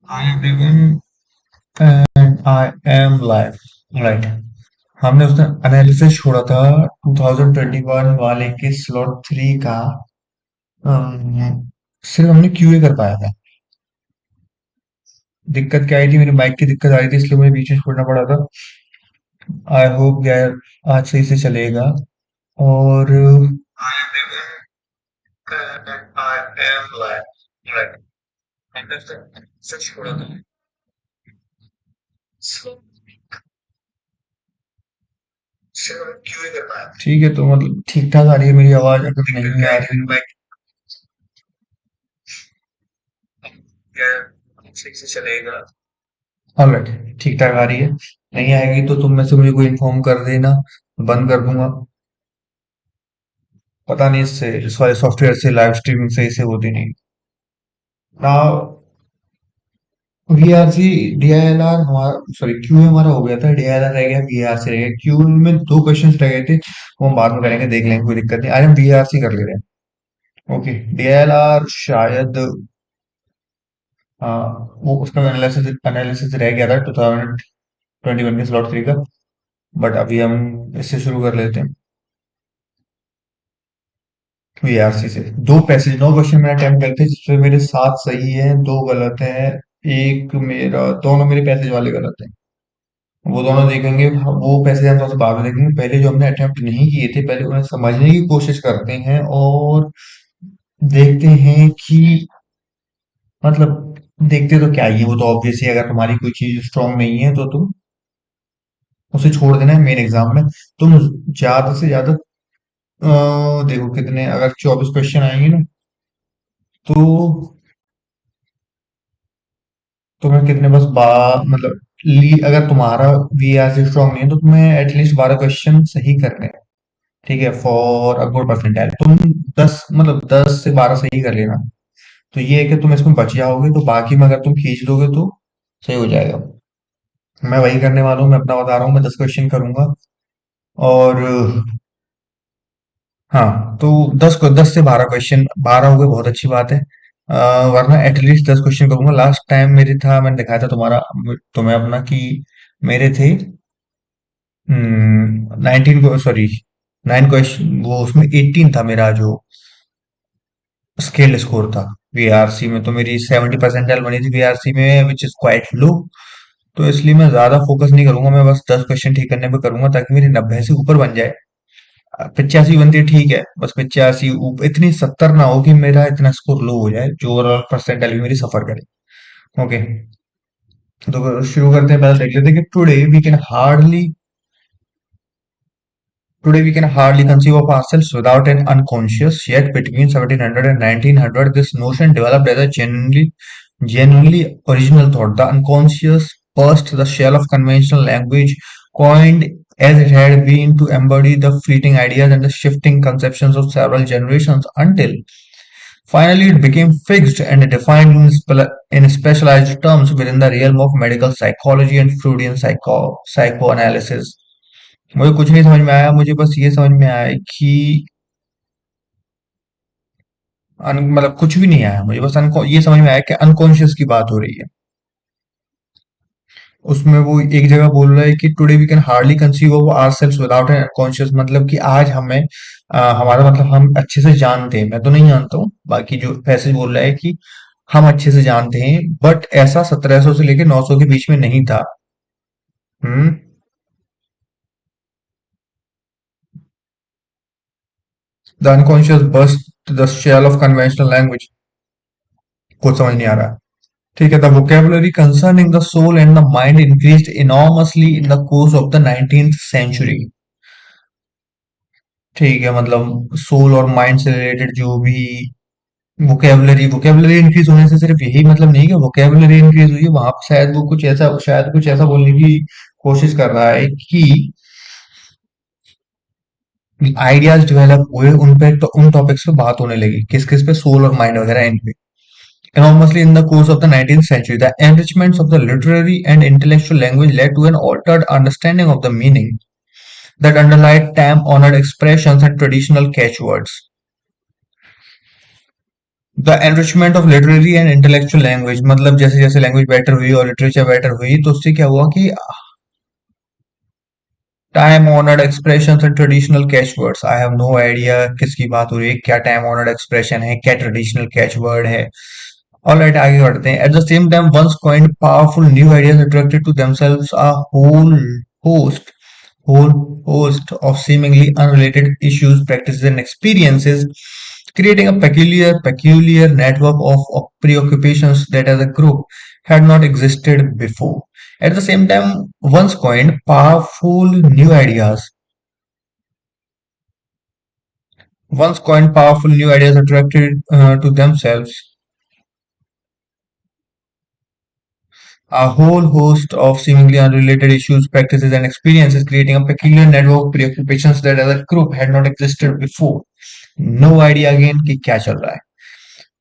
Hi everyone, and I am live. Right. हमने उसने analysis छोड़ा था 2021 वाले के स्लॉट थ्री का। सिर्फ हमने क्यूए कर पाया था। दिक्कत क्या आई थी, मेरे माइक की दिक्कत आ रही थी, इसलिए मुझे बीच में छोड़ना पड़ा था। आई होप यार आज सही से चलेगा। और Hi everyone, and I am live. Right. हमने उसने एनालिसिस छोड़ा था। सिर्फ हमने क्यूए कर पाया था। ठीक है, तो मतलब ठीक ठाक आ रही है मेरी आवाज, अगर नहीं आ रही है क्या ठीक से चलेगा? ऑलराइट, ठीक ठाक आ रही है। नहीं आएगी तो तुम में से मुझे कोई इन्फॉर्म कर देना, बंद कर दूंगा। पता नहीं इससे, इस वाले सॉफ्टवेयर से लाइव स्ट्रीमिंग सही से होती नहीं। नाउ वीआरसी डीआईएलआर हमारा, सॉरी क्यू हमारा हो गया था, डीआईएलआर रह गया, वीआरसी रह गया। क्यू में दो क्वेश्चंस रह गए थे, वो हम बाद में करेंगे, देख लेंगे, कोई दिक्कत नहीं। आज हम वीआरसी कर ले रहे हैं। ओके, डीआईएलआर शायद वो उसका एनालिसिस एनालिसिस रह गया था 2021 के स्लॉट थ्री का। बट अभी हम इससे शुरू कर लेते हैं, वीआरसी से। दो पैसेज, नौ क्वेश्चन मैंने अटेम्प्ट करे थे, जिसमें मेरे सात सही हैं, दो गलत हैं। एक मेरा, दोनों मेरे पैसेज वाले गलत हैं। वो दोनों देखेंगे, वो पैसेज हम सबसे बाद में देखेंगे। पहले जो हमने अटेम्प्ट नहीं किए थे, पहले उन्हें समझने की कोशिश करते हैं और देखते हैं कि मतलब, देखते तो क्या ही है, वो तो ऑब्वियस है। अगर तुम्हारी कोई चीज स्ट्रांग नहीं है तो तुम उसे छोड़ देना है मेन एग्जाम में। तुम ज्यादा से ज्यादा देखो कितने, अगर 24 क्वेश्चन आएंगे ना, तो तुम्हें कितने बस मतलब अगर तुम्हारा वीआरसी स्ट्रांग नहीं है तो तुम्हें एटलीस्ट 12 क्वेश्चन सही करने हैं। ठीक है, फॉर अ गुड परसेंटाइल तुम 10, मतलब 10 से 12 सही कर लेना। तो ये है कि तुम इसमें बच जाओगे, तो बाकी में अगर तुम खींच दोगे तो सही हो जाएगा। मैं वही करने वाला हूँ, मैं अपना बता रहा हूँ, मैं 10 क्वेश्चन करूंगा। और हाँ, तो 10 से 12 क्वेश्चन, 12 हो गए, बहुत अच्छी बात है। वरना एटलीस्ट 10 क्वेश्चन करूंगा। लास्ट टाइम मेरे था, मैंने दिखाया था तुम्हारा, तुम्हें अपना, कि मेरे थे 19 को, सॉरी 9 क्वेश्चन, वो उसमें 18 था मेरा जो स्केल्ड स्कोर था। वीआरसी में तो मेरी 70 परसेंटाइल बनी थी वीआरसी में, विच इज क्वाइट लो। तो इसलिए मैं ज्यादा फोकस नहीं करूंगा, मैं बस 10 क्वेश्चन ठीक करने पे करूंगा, ताकि मेरी 90 से ऊपर बन जाए। 85 बनती है ठीक है, बस 85 इतनी 70 ना हो कि मेरा इतना स्कोर लो हो जाए, जो ओवरऑल परसेंटाइल भी मेरी सफर करे। ओके, तो शुरू करते हैं। पहले देख लेते हैं कि Today we can hardly conceive of ourselves without an unconscious, yet between 1700 and 1900, this notion developed as a genuinely original thought. The unconscious burst the shell of conventional language, coined as it had been to embody the fleeting ideas and the shifting conceptions of several generations, until finally it became fixed and defined in specialized terms within the realm of medical psychology and Freudian psychoanalysis. मुझे कुछ नहीं समझ में आया, मुझे बस ये समझ में आया कि मतलब कुछ भी नहीं आया मुझे, बस ये समझ में आया कि अनकॉन्शियस की बात हो रही है। उसमें वो एक जगह बोल रहा है कि today we can hardly conceive of ourselves without an unconscious, मतलब कि आज हमें हमारा मतलब हम अच्छे से जानते हैं, मैं तो नहीं जानता हूँ, बाकी जो पैसेज बोल रहा है कि हम अच्छे से जानते हैं, बट ऐसा 1700 से लेकर 900 के बीच में नहीं था। Hmm. The unconscious bust the shell of conventional language, कुछ समझ नहीं आ रहा है। ठीक है, the vocabulary concerning the soul and the mind increased enormously in the course of the 19th century। ठीक है, मतलब सोल और माइंड से रिलेटेड जो भी वोकेबलरी इंक्रीज होने से सिर्फ यही मतलब नहीं कि वोकेबलरी इंक्रीज हुई है, वहां पे शायद वो कुछ ऐसा, शायद कुछ ऐसा बोलने की कोशिश कर रहा है कि आइडियाज डेवलप हुए, उन पे तो उन टॉपिक्स पे बात होने लगी, किस किस पे, सोल और माइंड वगैरह इन पे। Enormously in the course of the 19th century. The enrichments of the literary and intellectual language led to an altered understanding of the meaning that underlie time-honored expressions and traditional catchwords. The enrichment of literary and intellectual language मतलब जैसे जैसे language better हुई और literature better हुई तो उससे क्या हुआ कि time honoured expression and traditional catch words I have no idea किसकी बात हो रही है क्या टाइम ऑनर्ड एक्सप्रेशन है क्या ट्रेडिशनल कैच वर्ड है ऑलराइट आगे बढ़ते हैं at the same time once coined powerful new ideas attracted to themselves a host whole host of seemingly unrelated issues, practices, and experiences, creating a peculiar network of preoccupations that as a group had not existed before. At the same time, once coined powerful new ideas attracted to themselves a whole host of seemingly unrelated issues, practices, and experiences, creating a peculiar network of preoccupations that as a group had not existed before. No idea again कि क्या चल रहा है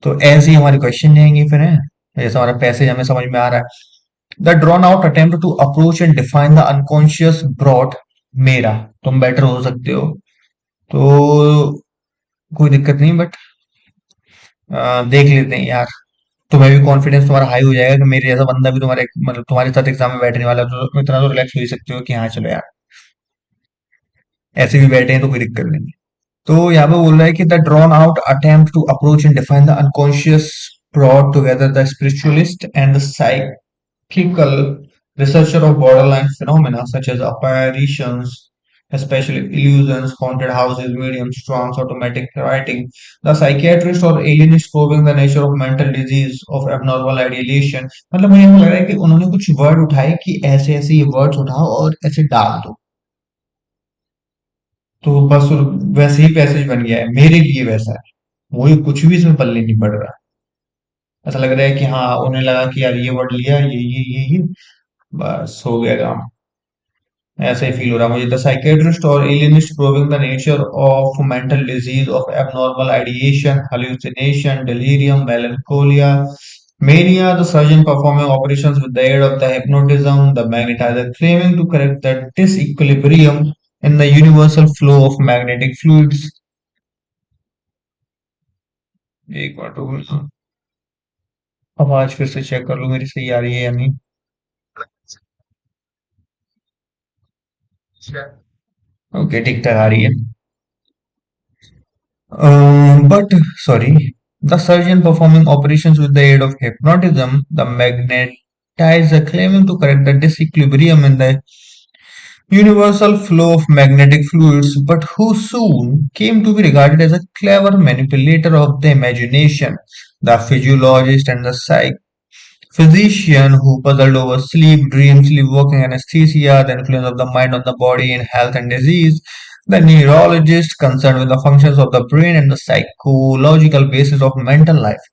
तो ऐसे ही हमारे question जाएंगे फिर है जैसे हमारा पैसेज हमें समझ में आ रहा है the drawn out attempt to approach and define the unconscious brought मेरा तुम बेटर हो सकते हो तो कोई दिक्कत नहीं बट देख लेते हैं यार तुम्हें भी कॉन्फिडेंस तुम्हारा हाई हो जाएगा कि मेरे जैसा बंदा भी तुम्हारे मतलब तुम्हारे साथ एग्जाम में बैठने वाला है, तो इतना तो रिलैक्स हो ही सकते हो कि हाँ चलो यार ऐसे भी बैठे हैं तो कोई दिक्कत नहीं तो यहाँ पे बोल रहा है कि the drawn out attempt to approach and define the unconscious brought together the spiritualist and the psychical researcher of borderline phenomena such as apparitions, especially illusions, haunted houses, mediums, trance, automatic writing. The psychiatrist or alienist probing the nature of mental disease of abnormal ideation. मतलब मुझे ऐसा लग रहा है कि उन्होंने कुछ word उठाए कि ऐसे ऐसे ये वर्ड्स उठाओ और ऐसे डाल दो तो बस वैसे ही पैसेज बन गया है मेरे लिए वैसा है वही कुछ भी इसमें पल्ले नहीं पड़ रहा ऐसा लग रहा है कि हाँ उन्हें लगा कि यार ये वर्ड लिया ये बस हो गया काम ऐसा ही फील हो रहा है मुझे द साइकेट्रिस्ट और alienist proving the nature of mental disease of abnormal ideation hallucination delirium melancholia mania the surgeon performing operations with the aid of the hypnotism the magnetizer claiming to correct the disequilibrium in the universal flow of magnetic fluids एक बार तो आवाज फिर से check कर लो मेरी सही आ रही है या नहीं ओके ठीक ठाक आ रही है but sorry, the surgeon performing operations with the aid of hypnotism, the magnetizer claiming to correct the disequilibrium in the universal flow of magnetic fluids, but who soon came to be regarded as a clever manipulator of the imagination, the physiologist and the physician who puzzled over sleep, dream, sleepwalking, anesthesia, the influence of the mind on the body in health and disease, the neurologist concerned with the functions of the brain and the psychological basis of mental life,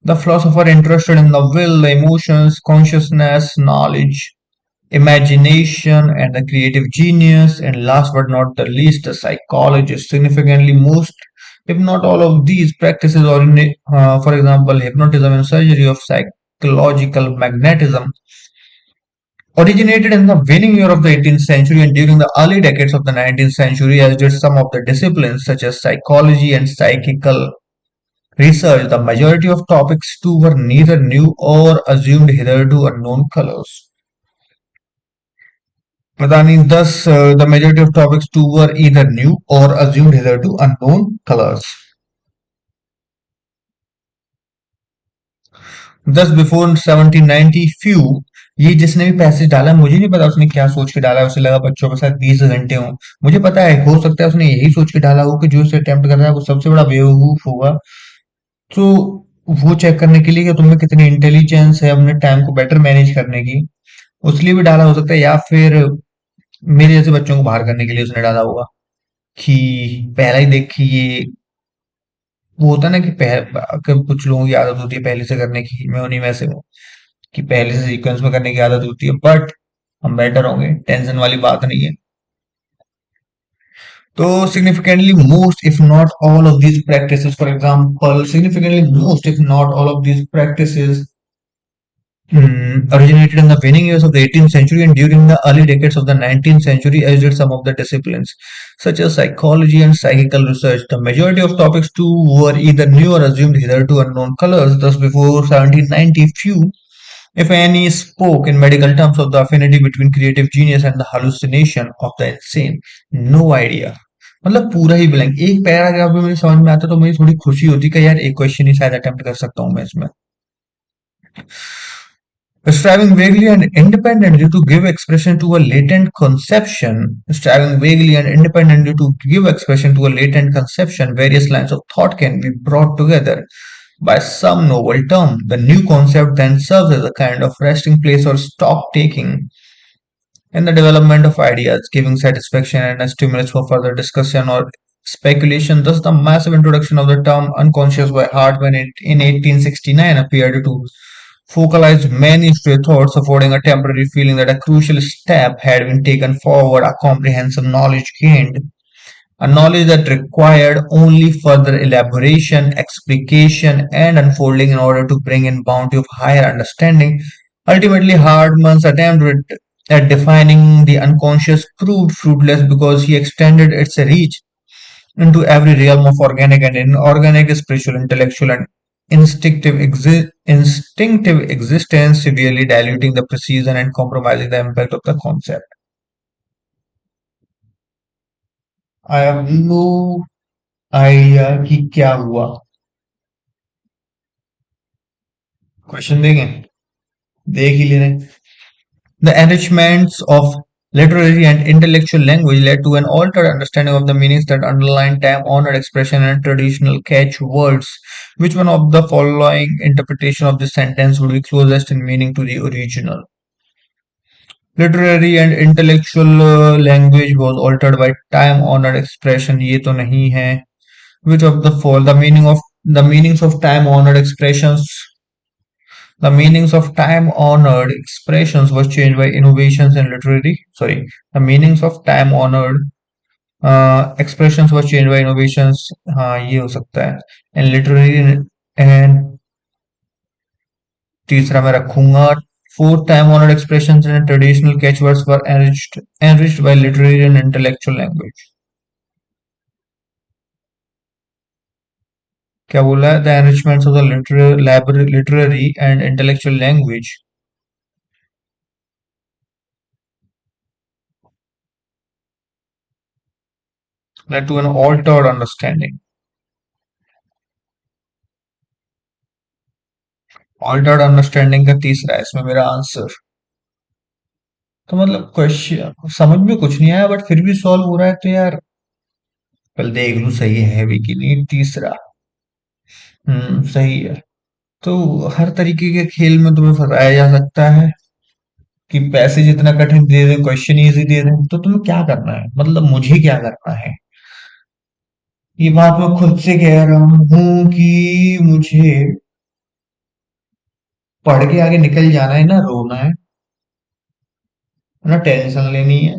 the philosopher interested in the will, the emotions, consciousness, knowledge, imagination, and the creative genius, and last but not the least, the psychologist. Significantly, most, if not all of these practices, or for example, hypnotism and surgery of psychological magnetism, originated in the waning year of the 18th century and during the early decades of the 19th century, as did some of the disciplines such as psychology and psychical research. The majority of topics too were neither new or assumed hitherto unknown colors. Madani, thus, the majority of topics too were either new or assumed hitherto unknown colors. Thus, before 1790, few ये जिसने भी passage डाला मुझे नहीं पता उसने क्या सोच के डाला उसे लगा बच्चों के साथ 20 घंटे हों मुझे पता है हो सकता है उसने यही सोच के डाला हो कि जो इसे अटेम्प्ट कर रहा है वो सबसे बड़ा बेवकूफ होगा तो वो चेक करने के लिए कि तुम्हें कितनी इंटेलिजेंस है अपने टाइम को बेटर मैनेज करने की उसलिए भी डाला हो सकता है या फिर मेरे जैसे बच्चों को बाहर करने के लिए उसने डाला होगा कि पहला ही देख कि ये वो होता है ना कि कुछ लोगों की आदत होती है पहले से करने की मैं उन्हीं में से हूँ कि पहले से सीक्वेंस में करने की आदत होती है बट हम बेटर होंगे टेंशन वाली बात नहीं है So significantly most, if not all of these practices, for example, significantly most, if not all of these practices originated in the waning years of the 18th century and during the early decades of the 19th century, as did some of the disciplines, such as psychology and psychical research. The majority of topics too were either new or assumed hitherto unknown colors. Thus, before 1790, few, if any, spoke in medical terms of the affinity between creative genius and the hallucination of the insane. No idea. मतलब पूरा ही blank, एक paragraph भी मुझे समझ में आता तो मुझे थोड़ी खुशी होती कि यार एक क्वेश्चन ही शायद अटेम्प्ट कर सकता हूँ मैं इसमें. Striving vaguely and independently to give expression to a latent conception, striving vaguely and independently to give expression to a latent conception, various lines of thought can be brought together by some novel term. The new concept then serves as a kind of resting place or stock taking in the development of ideas, giving satisfaction and a stimulus for further discussion or speculation. Thus, the massive introduction of the term unconscious by Hart when it in 1869 appeared to focalize many stray thoughts, affording a temporary feeling that a crucial step had been taken forward, a comprehensive knowledge gained, a knowledge that required only further elaboration, explication, and unfolding in order to bring in bounty of higher understanding. Ultimately, Hardman's attempt at defining the unconscious proved fruitless because he extended its reach into every realm of organic and inorganic, spiritual, intellectual, and instinctive existence, severely diluting the precision and compromising the impact of the concept. I have no idea कि क्या हुआ. Question देंगे, देख ही ले रहे हैं. The enrichments of literary and intellectual language led to an altered understanding of the meanings that underline time-honored expression and traditional catchwords. Which one of the following interpretation of this sentence would be closest in meaning to the original? Literary and intellectual language was altered by time-honored expression. ये तो नहीं है. Which of the four? The meanings of time-honored expressions. The meanings of time-honored expressions was changed by innovations in literary. Sorry, the meanings of time-honored expressions was changed by innovations. हाँ ये हो सकता है. And literary and तीसरा मैं रखूंगा. Fourth, time-honored expressions and traditional catchwords were enriched by literary and intellectual language. क्या बोला है? The enrichments of the literary and intellectual language led to an altered understanding. Altered understanding का तीसरा है इसमें मेरा आंसर. तो मतलब क्वेश्चन समझ में कुछ नहीं आया बट फिर भी सॉल्व हो रहा है तो यार कल देख लूं सही है भी कि नहीं. तीसरा सही है. तो हर तरीके के खेल में तुम्हें फंसाया जा सकता है कि पैसे जितना कठिन दे दें, क्वेश्चन इजी दे दें, तो तुम्हें क्या करना है, मतलब मुझे क्या करना है. ये बात मैं खुद से कह रहा हूँ कि मुझे पढ़ के आगे निकल जाना है, ना रोना है ना टेंशन लेनी है.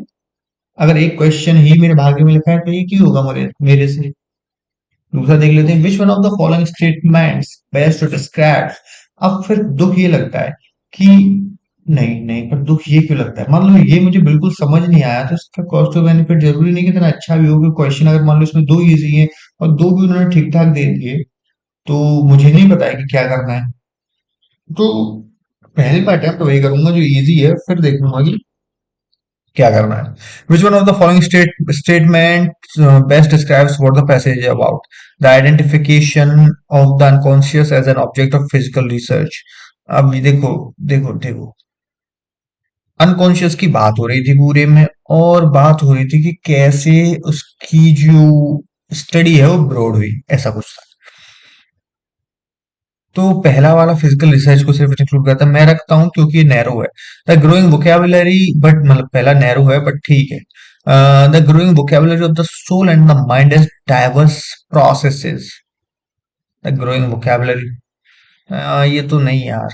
अगर एक क्वेश्चन ही मेरे भाग्य में लिखा है तो ये क्यों होगा मेरे मेरे से. दूसरा देख लेते हैं. Which one of the following statements best to describe. अब फिर दुख ये लगता है कि नहीं नहीं, पर दुख ये क्यों लगता है. मान लो ये मुझे बिल्कुल समझ नहीं आया तो इसका कॉस्ट ऑफ बेनिफिट जरूरी नहीं कि इतना अच्छा भी होगा. क्वेश्चन अगर मान लो इसमें दो इजी है और दो भी उन्होंने ठीक ठाक दे दिए तो मुझे नहीं पता है कि क्या करना है. तो पहले मैं अटेम्प्ट वही करूंगा जो इजी है, फिर देखूंगा कि क्या करना है. Which one of the following statement best describes what the passage is about. The identification of the unconscious as an object of physical research. अब ये देखो देखो देखो, अनकॉन्शियस की बात हो रही थी पूरे में और बात हो रही थी कि कैसे उसकी जो स्टडी है वो ब्रॉड हुई, ऐसा कुछ था. तो पहला वाला फिजिकल रिसर्च को सिर्फ इंक्लूड करता है, मैं रखता हूं क्योंकि नैरो है. द ग्रोइंग वोकेबुलरी, बट मतलब पहला नैरो है बट ठीक है. The growing vocabulary of the soul and the mind is diverse processes. The growing vocabulary, ये तो नहीं यार,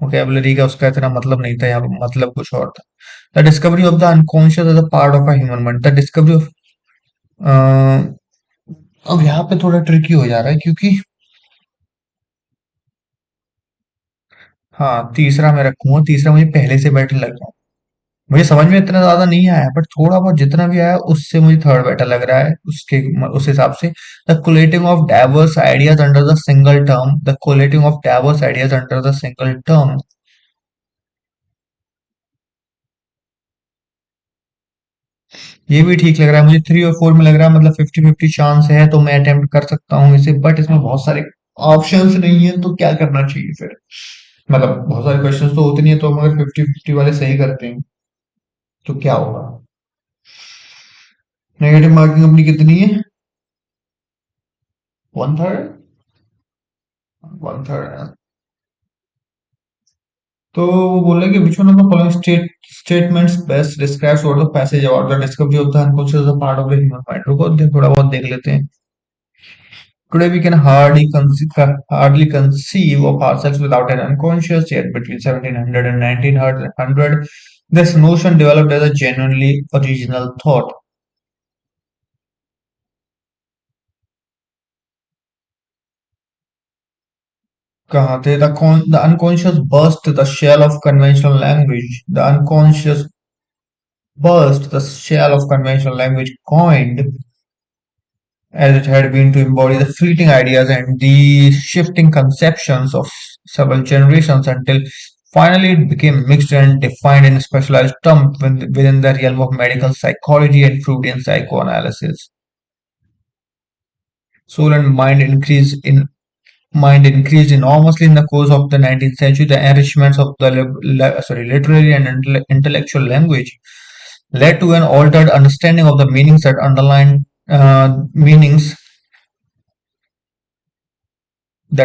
वोकेबुलरी का उसका इतना मतलब नहीं था, यहाँ पे मतलब कुछ और था. The discovery of the unconscious as a part of a human mind. The discovery of a, अब यहाँ पे थोड़ा ट्रिकी हो जा रहा है क्योंकि हाँ, तीसरा मैं रखूंगा। तीसरा मुझे पहले से बेटर लग रहा है। मुझे समझ में इतना ज्यादा नहीं आया, बट थोड़ा बहुत जितना भी आया उससे मुझे थर्ड बेटर लग रहा है। उसके उस हिसाब से the collating of diverse ideas under the single term, the collating of diverse ideas under the single term. ये भी ठीक लग रहा है मुझे। थ्री और फोर में लग रहा है मतलब 50-50 चांस है, तो मैं अटेम्प्ट कर सकता हूँ इसे, बट इसमें बहुत सारे ऑप्शंस नहीं है, तो क्या करना चाहिए फिर? मतलब बहुत सारे क्वेश्चंस तो होते नहीं है, तो हम अगर 50-50 वाले सही करते हैं तो क्या होगा? नेगेटिव मार्किंग अपनी कितनी है? One third. One third. तो वो बोले कि which one of the following statements best describes what the passage about the discovery of the unconscious is a part of the human mind। रुको थोड़ा बहुत देख लेते हैं। Today we can hardly conceive of ourselves without an unconscious, yet between 1700 and 1900 this notion developed as a genuinely original thought। कहाँ थे? The unconscious burst the shell of conventional language, the unconscious burst the shell of conventional language, coined as it had been to embody the fleeting ideas and the shifting conceptions of several generations until finally it became mixed and defined in specialized terms within the realm of medical psychology and Freudian psychoanalysis. Soul and mind increased enormously in the course of the 19th century. The enrichments of the literary and intellectual language led to an altered understanding of the meanings that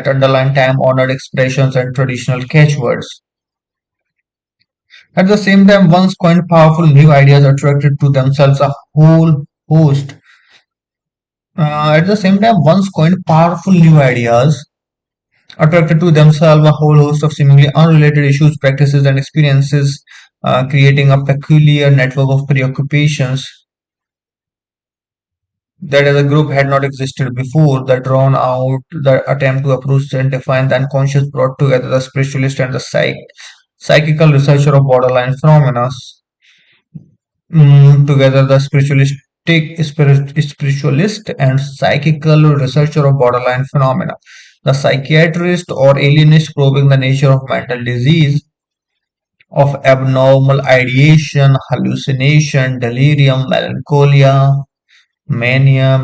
underline time-honored expressions and traditional catchwords. At the same time, once coined powerful new ideas attracted to themselves a whole host. At the same time, once coined powerful new ideas attracted to themselves a whole host of seemingly unrelated issues, practices, and experiences, creating a peculiar network of preoccupations that as a group had not existed before. The drawn out, the attempt to approach and define the unconscious brought together the spiritualist and the psychical researcher of borderline phenomena. Together, the spiritualist and psychical researcher of borderline phenomena, the psychiatrist or alienist probing the nature of mental disease, of abnormal ideation, hallucination, delirium, melancholia, mania,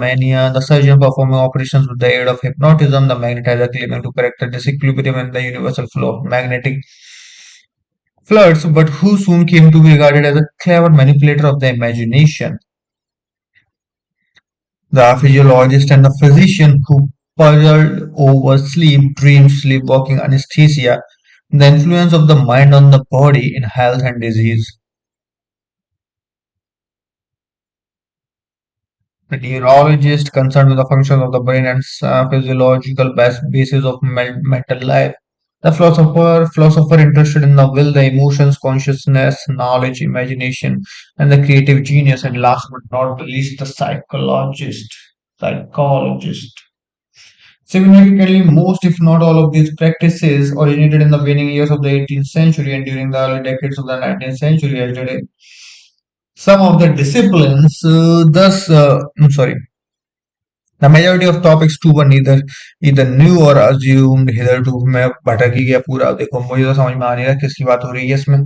the surgeon performing operations with the aid of hypnotism, the magnetizer claiming to correct the disequilibrium in the universal flow of magnetic floods, but who soon came to be regarded as a clever manipulator of the imagination. The physiologist and the physician who puzzled over sleep, dream, sleepwalking, anesthesia, the influence of the mind on the body in health and disease. The neurologist concerned with the function of the brain and physiological basis of mental life. The philosopher interested in the will, the emotions, consciousness, knowledge, imagination, and the creative genius. And last but not the least, the psychologist. Significantly, most if not all of these practices originated in the waning years of the 18th century and during the early decades of the 19th century, as did some of the disciplines. I'm sorry, the majority of topics too were either new or assumed hitherto। मैं भटक ही गया पूरा। देखो मुझे तो समझ में आ नहीं रहा किसकी बात हो रही है इसमें।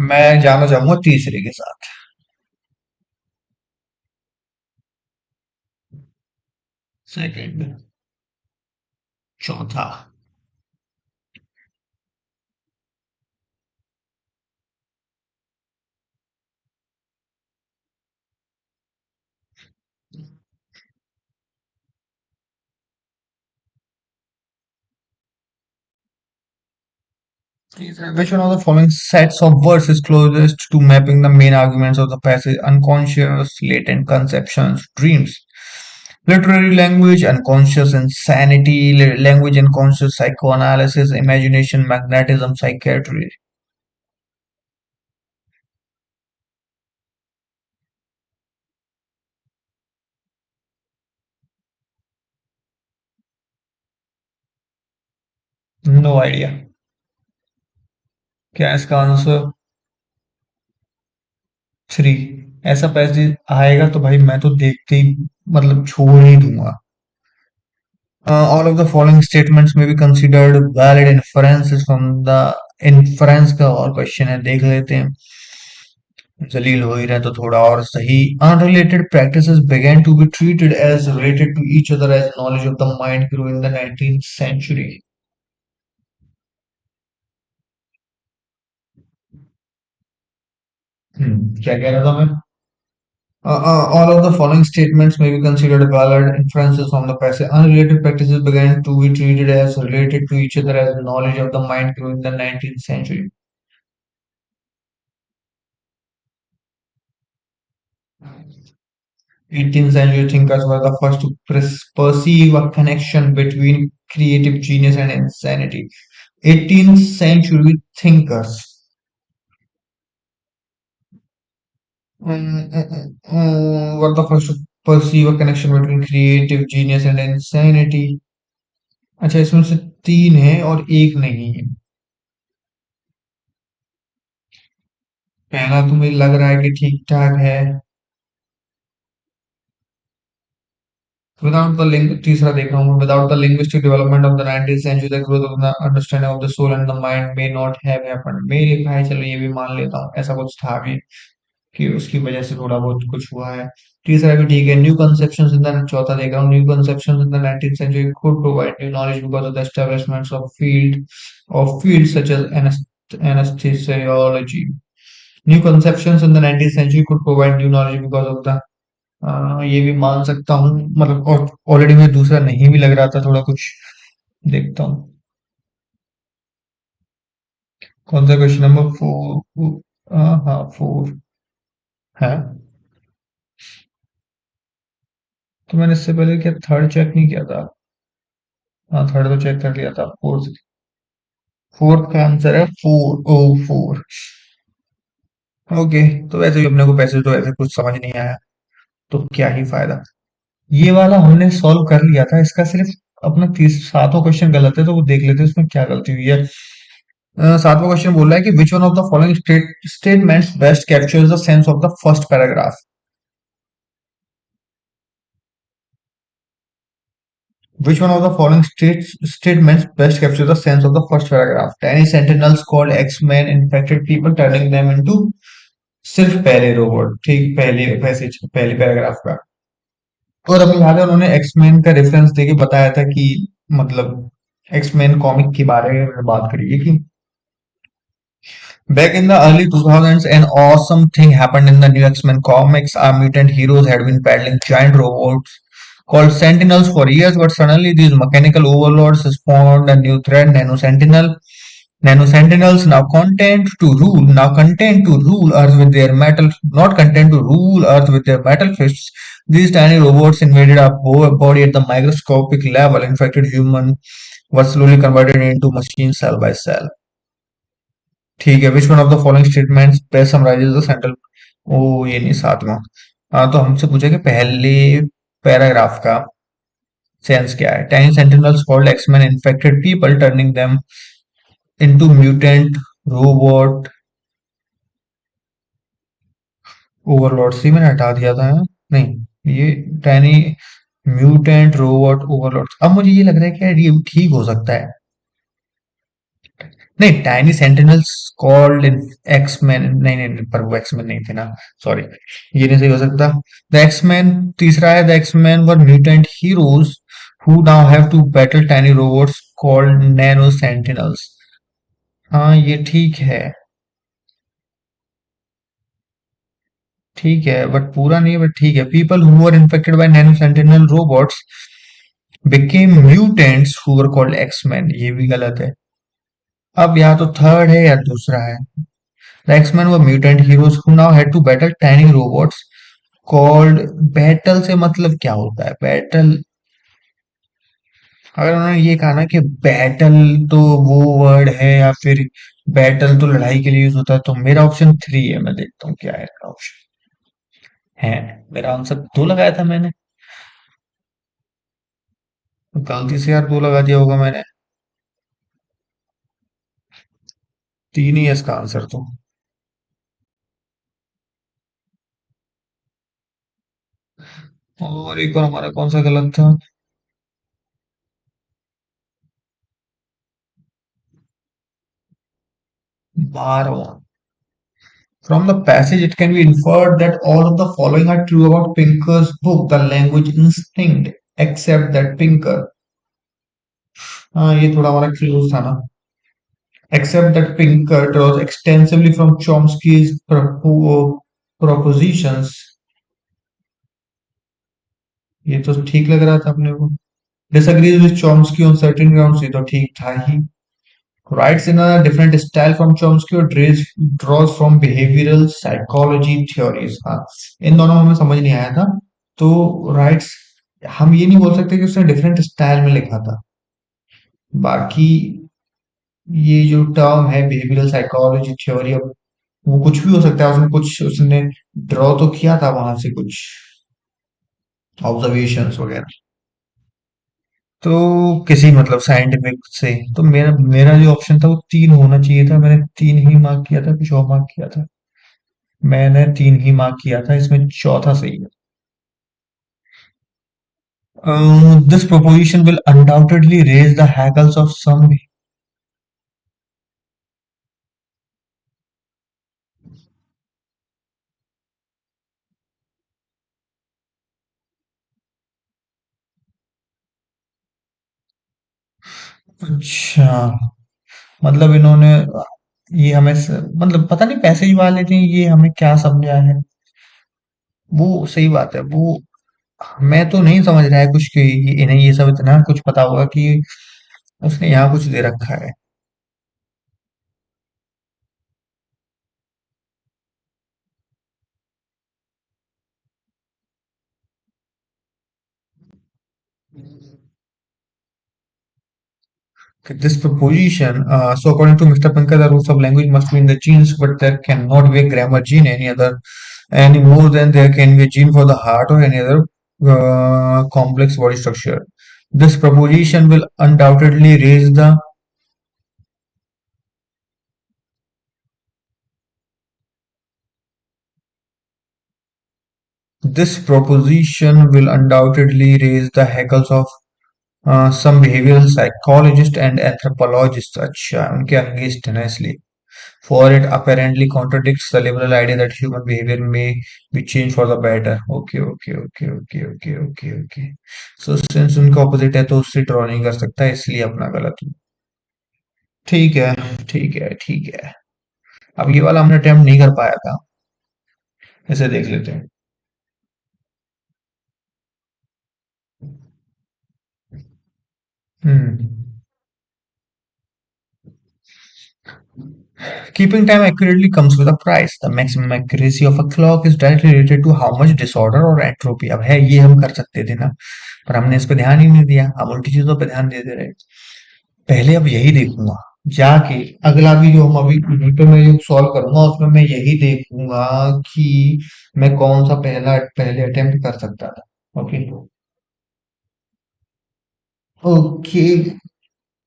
मैं जाना चाहूंगा तीसरे के साथ। सेकंड। चौथा। Which one of the following sets of words is closest to mapping the main arguments of the passage? Unconscious, latent conceptions, dreams. Literary language, unconscious insanity, language unconscious psychoanalysis, imagination, magnetism, psychiatry. No idea. क्या है इसका answer? Three. ऐसा पैसे आएगा तो भाई मैं तो देखते ही मतलब छोड़ ही दूंगा। All of the following statements में be considered valid inferences from the inference का और क्वेश्चन है, देख लेते हैं। जलील हो ही रहे तो थोड़ा और सही। Unrelated practices began to be treated as related to each other as knowledge of the mind grew in the 19th century. क्या कह रहा था मैं? All of the following statements may be considered valid inferences from the passage. Unrelated practices began to be treated as related to each other as knowledge of the mind grew in the 19th century. 18th century thinkers were the first to perceive a connection between creative genius and insanity. 18th century thinkers were the first to perceive a connection between creative genius and insanity. अच्छा, इसमें से तीन है और एक नहीं है। पहला तो मुझे लग रहा है कि ठीक ठाक है। Without the तीसरा देख रहा हूँ मैं। Without the linguistic development of the 19th century, the growth of the understanding of the soul and the mind may not have happened. मेरे भाई चलो ये भी मान लेता हूँ, ऐसा कुछ था भी कि उसकी वजह से थोड़ा बहुत कुछ हुआ है। तीसरा भी ठीक है। न्यू कंसेप्शंस इन द चौथा देख रहा हूँ। New conceptions in the 19th century could provide new knowledge because of the establishments of fields such as anesthesiology. New conceptions in the 19th century could provide new knowledge because of the ये भी मान सकता हूँ मतलब। और already मैं दूसरा नहीं भी लग रहा था थोड़ा कुछ। देखता हूँ कौन सा क्वेश्चन नंबर फोर। हाँ फोर है। तो मैंने इससे पहले क्या थर्ड चेक नहीं किया था? हाँ थर्ड तो चेक कर लिया था। फोर्थ, फोर्थ का आंसर है फोर। Oh four. ओके। तो वैसे भी अपने को पैसे तो ऐसे कुछ समझ नहीं आया, तो क्या ही फायदा। ये वाला हमने सॉल्व कर लिया था, इसका सिर्फ अपना तीस सातों क्वेश्चन गलत है, तो वो देख लेते हैं उसमें क्या गलती हुई है। सातवां क्वेश्चन बोल रहा है कि विच one of the following statements best captures the sense of the first paragraph. Which one of the following statements best captures the sense of the first paragraph? Tiny sentinels called X-Men infected people, turning them into सिर्फ पहले robot. ठीक, पहले passage पहले paragraph का। और अभी याद है उन्होंने एक्समैन का रेफरेंस देके बताया था कि मतलब एक्समैन कॉमिक के बारे में बात करिए कि back in the early 2000s, an awesome thing happened in the new X-Men comics. Our mutant heroes had been battling giant robots called Sentinels for years, but suddenly these mechanical overlords spawned a new threat, Nano Sentinel. Nano Sentinels now content to rule Earth with their metal, not content to rule Earth with their metal fists. These tiny robots invaded our body at the microscopic level. Infected human were slowly converted into machines cell by cell. ठीक है। Which one of the following statements best summarises the central. ओ ये नहीं, सातवां। हाँ तो हमसे पूछा कि पहले पैराग्राफ का सेंस क्या है। Ten sentinels called axeman infected people, turning them into mutant robot overlord. See मैंने हटा दिया था है? नहीं, ये टैनी म्यूटेंट रोबोट ओवरलॉर्ड। अब मुझे ये लग रहा है कि यार ये ठीक हो सकता है। नहीं, टाइनी सेंटिनल्स कॉल्ड एक्समैन, नहीं नहीं नहीं, पर वो एक्समैन नहीं थे ना। सॉरी, ये नहीं सही हो सकता। द एक्समैन तीसरा है। The X Men were mutant heroes who now have to battle tiny robots called nano sentinels. हाँ ये ठीक है। ठीक है बट पूरा नहीं है, बट ठीक है। People who were infected by nano sentinel robots became mutants who were called X-Men, ये भी गलत है। अब या तो थर्ड है या दूसरा है। The X-Men were mutant heroes who now had to battle tiny robots called battle से मतलब क्या होता है बैटल? अगर उन्होंने ये कहा ना कि बैटल तो वो वर्ड है या फिर बैटल तो लड़ाई के लिए यूज होता है, तो मेरा ऑप्शन थ्री है। मैं देखता हूँ क्या है मेरा ऑप्शन। है, मेरा आंसर दो लगाया था मैंने। गलती से यार दो लगा दिया होगा मैंने। तीन ही है इसका आंसर तो। और एक बार हमारा कौन सा गलत था? 12वां। From the passage, it can be inferred that all of the following are true about Pinker's book, The Language Instinct, except that Pinker, हाँ ये थोड़ा हमारा क्लोज था ना, except that Pinker draws extensively from Chomsky's propositions. ये तो ठीक लग रहा था अपने को। Disagrees with Chomsky on certain grounds, ये तो ठीक था ही। Writes in a different style from Chomsky or draws from behavioral psychology theories। हाँ, इन दोनों में हमें समझ नहीं आया था। तो राइट्स, हम ये नहीं बोल सकते कि उसने डिफरेंट स्टाइल में लिखा था। बाकी ये जो टर्म है बिहेवियरल साइकोलॉजी थ्योरी, अब वो कुछ भी हो सकता है, उसने कुछ उसने ड्रॉ तो किया था वहां से कुछ ऑब्जर्वेशंस वगैरह। तो किसी मतलब साइंटिफिक से, तो मेरा मेरा जो ऑप्शन था वो तीन होना चाहिए था, मैंने तीन ही मार्क किया था, कुछ और मार्क किया था। मैंने तीन ही मार्क किया था, इसमें चौथा सही है। This proposition will undoubtedly raise the hackles of some। अच्छा, मतलब इन्होंने ये हमें मतलब पता नहीं पैसेज वाले ने ये हमें क्या समझा है। वो सही बात है, वो मैं तो नहीं समझ रहा है कुछ कि इन्हें ये सब इतना कुछ पता होगा कि उसने यहाँ कुछ दे रखा है। This proposition, so according to Mr. Pankaj, the roots of language must be in the genes, but there cannot be a grammar gene any more than there can be a gene for the heart or any other complex body structure. This proposition will undoubtedly raise the this proposition will undoubtedly raise the hackles of some behavioral psychologists and anthropologists। अच्छा, उनके against है ना इसलिए। For it apparently contradicts the liberal idea that human behavior may be changed for the better। Okay, okay, okay, okay, okay, okay, okay। So since उनका opposite है तो उससे draw नहीं कर सकता, इसलिए अपना गलत हुआ। ठीक है, ठीक है, ठीक है। अब ये वाला हमने अटेम्प्ट नहीं कर पाया था, इसे देख लेते हैं। हम्म। Keeping time accurately comes with a price। The maximum accuracy of a clock is directly related to how much disorder or entropy। अब है ये हम कर सकते थे ना, पर हमने इस पे ध्यान ही नहीं दिया, हम उल्टी चीजों पे ध्यान देते रहे। पहले अब यही देखूंगा जाके, अगला भी जो हम अभी यहीं पे मैं जो सॉल्व करूंगा उसमें मैं यही देखूंगा कि मैं कौन सा पहले अटेम्प्ट कर सकता था। Okay. Okay.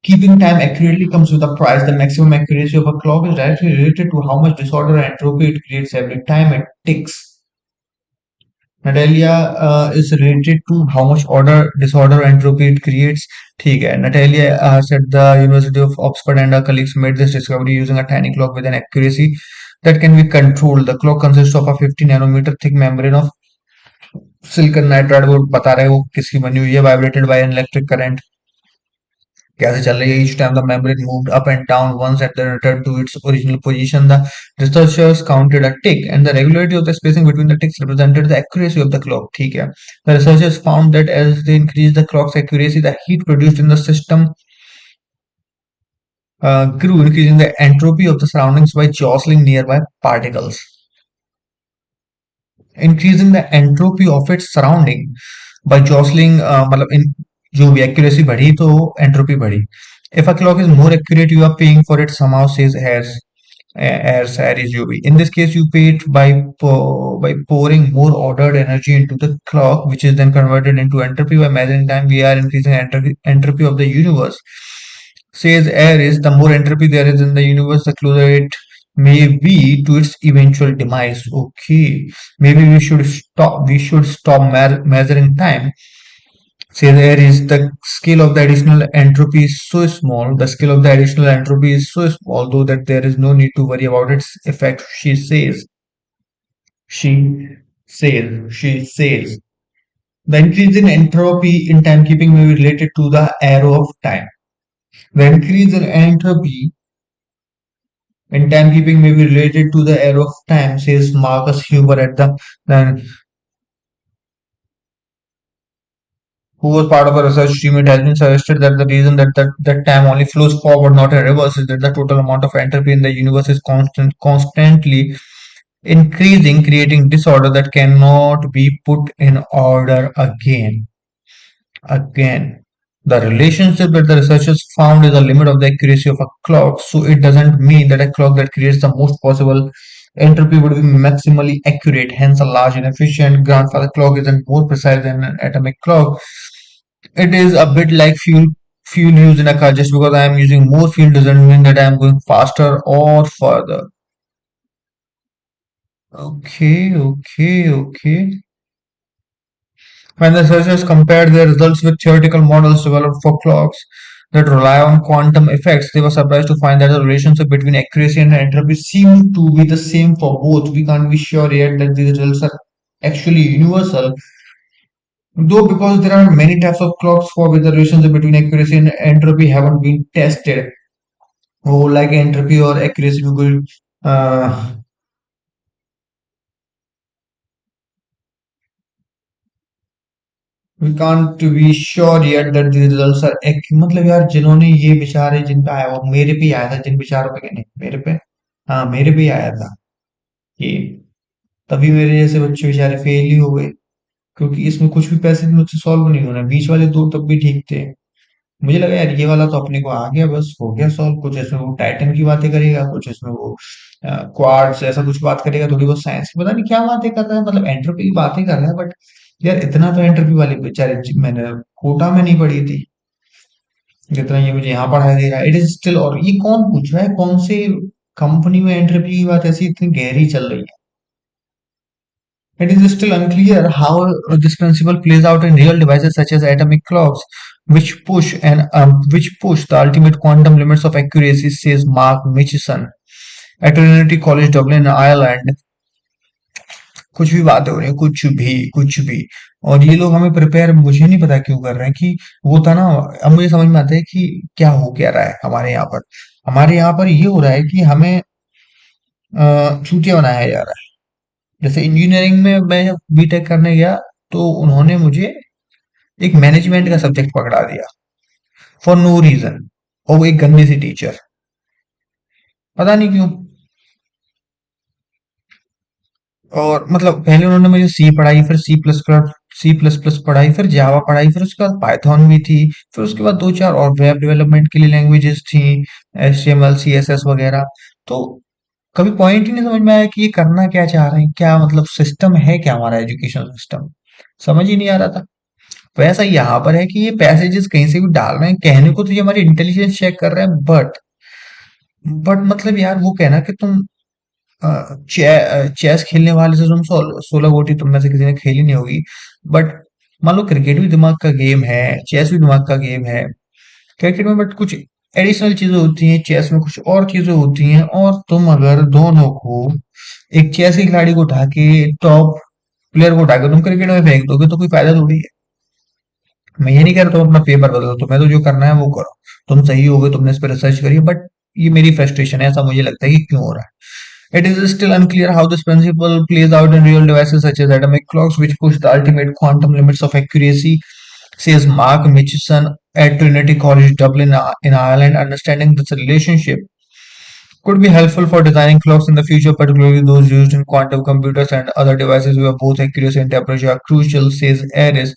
Keeping time accurately comes with a price। The maximum accuracy of a clock is directly related to how much disorder and entropy it creates every time it ticks। Natalia is related to how much order, disorder, entropy it creates। ठीक है। Natalia said the University of Oxford and her colleagues made this discovery using a tiny clock with an accuracy that can be controlled। The clock consists of a 50 nanometer thick membrane of silicon nitride। वो बता रहे हैं वो किसकी बनी हुई है, vibrated by an electric current। कैसे चल रही है? Each time the membrane moved up and down once and then returned to its original position। The researchers counted a tick and the regularity of the spacing between the ticks represented the accuracy of the clock। ठीक है। The researchers found that as they increased the clock's accuracy, the heat produced in the system grew, increasing the entropy of the surroundings by jostling nearby particles। Increasing the entropy of its surrounding by jostling, मतलब इन जो भी accuracy बढ़ी तो entropy बढ़ी। If a clock is more accurate, you are paying for it, somehow says Harris UV। In this case, you pay it by pouring more ordered energy into the clock, which is then converted into entropy by measuring time. We are increasing entropy of the universe Says Aries, the more entropy there is in the universe, the closer it may be to its eventual demise. Okay, maybe we should stop. We should stop measuring time. Says Aries, the scale of the additional entropy is so small. The scale of the additional entropy is so small, though, that there is no need to worry about its effect. She says. The increase in entropy in timekeeping may be related to the arrow of time. The increase in timekeeping may be related to the arrow of time, says Marcus Huber then, who was part of a research team. It has been suggested that the reason that time only flows forward, not in reverse, is that the total amount of entropy in the universe is constantly increasing, creating disorder that cannot be put in order again. The relationship that the researchers found is the limit of the accuracy of a clock, so it doesn't mean that a clock that creates the most possible entropy would be maximally accurate. Hence, a large and efficient grandfather clock isn't more precise than an atomic clock. It is a bit like fuel used in a car. Just because I am using more fuel doesn't mean that I am going faster or further. Okay. When the researchers compared their results with theoretical models developed for clocks that rely on quantum effects, they were surprised to find that the relationship between accuracy and entropy seemed to be the same for both. We can't be sure yet that these results are actually universal, though, because there are many types of clocks for which the relationship between accuracy and entropy haven't been tested. Oh, like entropy or accuracy, we could we can't to be sure yet that the results are मतलब यार जिन्होंने ये बेचारे जिन पे आया वो मेरे पे ही आया था जिन बेचारों पे नहीं मेरे पे हाँ मेरे पे ही आया था ये तभी मेरे जैसे बच्चे बेचारे फेल ही हो गए क्योंकि इसमें कुछ भी पैसे मुझसे सॉल्व नहीं होना बीच वाले दो तब भी ठीक थे मुझे लगा यार ये वाला तो अपने को आ गया बस हो गया सॉल्व कुछ इसमें वो टाइटन की बातें करेगा कुछ इसमें वो क्वाड्स ऐसा कुछ बात करेगा थोड़ी बहुत साइंस की पता नहीं क्या बातें कर रहा है मतलब एंट्रोपी की बातें कर रहा है बट यार इतना तो एंट्रोपी वाले बेचारे मैंने कोटा में नहीं पढ़ी थी जितना ये मुझे यहाँ पढ़ाया दे रहा है इट इज स्टिल और ये कौन पूछ रहा है कौन से कंपनी में एंट्रोपी की बात ऐसी इतनी गहरी चल रही है It is still unclear how this principle plays out in real devices such as atomic clocks, which push the ultimate quantum limits of accuracy, says Mark Mitchison at Trinity College Dublin, Ireland. कुछ भी बातें हो रही हैं कुछ भी और ये लोग हमें प्रिपेयर मुझे नहीं पता क्यों कर रहे हैं कि वो था ना अब मुझे समझ में आता है कि क्या हो क्या रहा है हमारे यहाँ पर ये हो रहा है कि हमें चूतिया बनाया जा रहा है जैसे इंजीनियरिंग में मैं जब बीटेक करने गया तो उन्होंने मुझे एक मैनेजमेंट का सब्जेक्ट पकड़ा दिया फॉर नो रीजन और वो एक गंदी सी टीचर पता नहीं क्यों और मतलब पहले उन्होंने मुझे सी पढ़ाई फिर सी प्लस प्लस पढ़ाई फिर जावा पढ़ाई फिर उसके बाद पाइथन भी थी फिर उसके बाद दो चार और वेब डेवलपमेंट के लिए लैंग्वेजेस थी HTML CSS वगैरह तो कभी पॉइंट ही नहीं समझ में आया कि ये करना क्या चाह रहे हैं क्या मतलब सिस्टम है क्या हमारा एजुकेशन सिस्टम समझ ही नहीं आ रहा था वैसा यहाँ पर है कि ये पैसेजेस कहीं से भी डाल रहे हैं कहने को तो ये हमारी इंटेलिजेंस चेक कर रहे हैं बट मतलब यार वो कहना कि तुम चेस खेलने वाले से तुम 16 गोटी तुम में से किसी ने खेली नहीं होगी बट मान लो क्रिकेट भी दिमाग का गेम है चेस भी दिमाग का गेम है क्रिकेट में बट कुछ एडिशनल चीजें होती हैं चेस में कुछ और चीजें होती हैं और तुम अगर दोनों को एक चेस के खिलाड़ी को उठा के टॉप प्लेयर को उठा के तुम क्रिकेट में फेंक दोगे तो कोई फायदा थोड़ी है मैं ये नहीं कह रहा तुम अपना पेपर बदलो तुम्हें तो जो करना है वो करो तुम सही हो गए तुमने इस पर रिसर्च करी बट ये मेरी फ्रस्ट्रेशन है ऐसा मुझे लगता है कि क्यों हो रहा है It is still unclear how this principle plays out in real devices such as atomic clocks, which push the ultimate quantum limits of accuracy, says Mark Mitchison at Trinity College Dublin in Ireland. Understanding this relationship could be helpful for designing clocks in the future, particularly those used in quantum computers and other devices where both accuracy and temperature are crucial, says Aris.